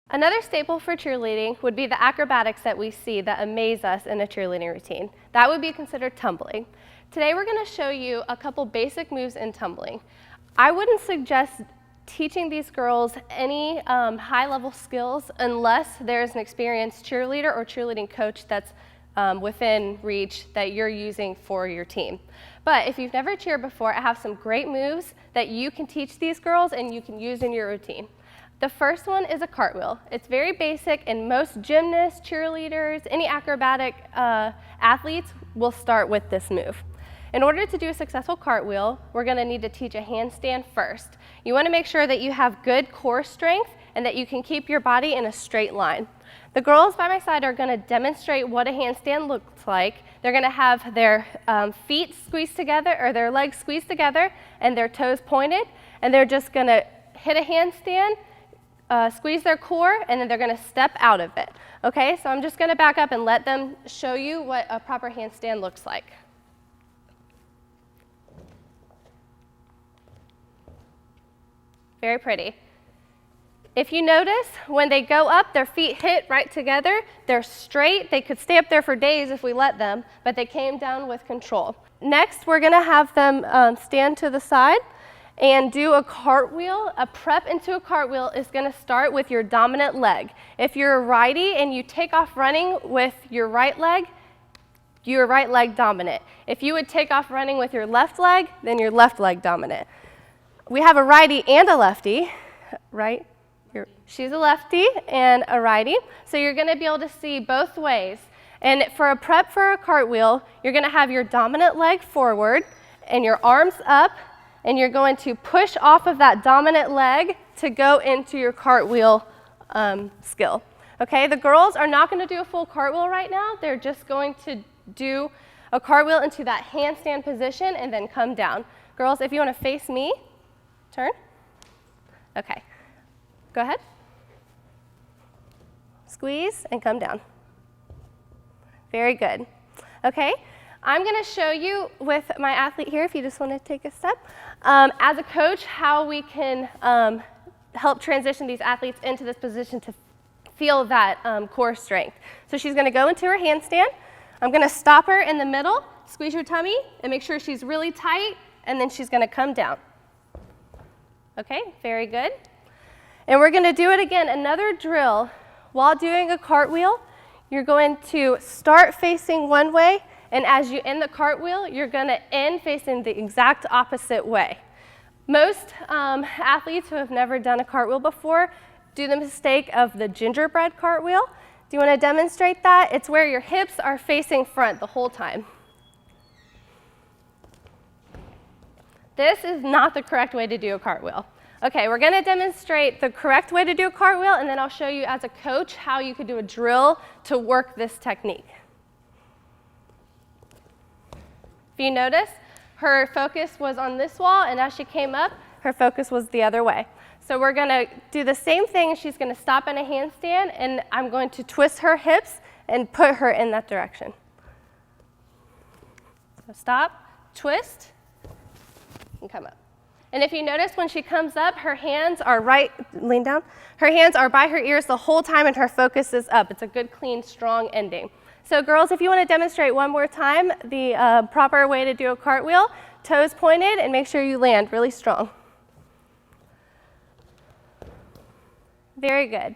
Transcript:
Another staple for cheerleading would be the acrobatics that we see that amaze us in a cheerleading routine. That would be considered tumbling. Today we're going to show you a couple basic moves in tumbling. I wouldn't suggest teaching these girls any high-level skills unless there's an experienced cheerleader or cheerleading coach that's within reach that you're using for your team. But if you've never cheered before, I have some great moves that you can teach these girls and you can use in your routine. The first one is a cartwheel. It's very basic, and most gymnasts, cheerleaders, any acrobatic athletes will start with this move. In order to do a successful cartwheel, we're going to need to teach a handstand first. You want to make sure that you have good core strength and that you can keep your body in a straight line. The girls by my side are going to demonstrate what a handstand looks like. They're going to have their feet squeezed together, or their legs squeezed together, and their toes pointed, and they're just going to hit a handstand, squeeze their core, and then they're going to step out of it. Okay, so I'm just going to back up and let them show you what a proper handstand looks like. Very pretty. If you notice, when they go up, their feet hit right together. They're straight. They could stay up there for days if we let them, but they came down with control. Next, we're going to have them stand to the side and do a cartwheel. A prep into a cartwheel is going to start with your dominant leg. If you're a righty and you take off running with your right leg dominant. If you would take off running with your left leg, then your left leg dominant. We have a righty and a lefty, right? She's a lefty and a righty, so you're going to be able to see both ways. And for a prep for a cartwheel, you're going to have your dominant leg forward and your arms up, and you're going to push off of that dominant leg to go into your cartwheel skill. Okay, the girls are not going to do a full cartwheel right now. They're just going to do a cartwheel into that handstand position and then come down. Girls, if you want to face me, turn. Okay, go ahead. Squeeze and come down. Very good. Okay, I'm going to show you with my athlete here, if you just want to take a step, as a coach, how we can help transition these athletes into this position to feel that core strength. So she's going to go into her handstand. I'm going to stop her in the middle, squeeze your tummy, and make sure she's really tight, and then she's going to come down. Okay, very good. And we're going to do it again, another drill. While doing a cartwheel, you're going to start facing one way, and as you end the cartwheel, you're going to end facing the exact opposite way. Most athletes who have never done a cartwheel before do the mistake of the gingerbread cartwheel. Do you want to demonstrate that? It's where your hips are facing front the whole time. This is not the correct way to do a cartwheel. Okay, we're going to demonstrate the correct way to do a cartwheel, and then I'll show you as a coach how you could do a drill to work this technique. If you notice, her focus was on this wall, and as she came up, her focus was the other way. So we're going to do the same thing. She's going to stop in a handstand, and I'm going to twist her hips and put her in that direction. So stop, twist, and come up. And if you notice, when she comes up, her hands are lean down. Her hands are by her ears the whole time, and her focus is up. It's a good, clean, strong ending. So girls, if you want to demonstrate one more time the proper way to do a cartwheel, toes pointed, and make sure you land really strong. Very good.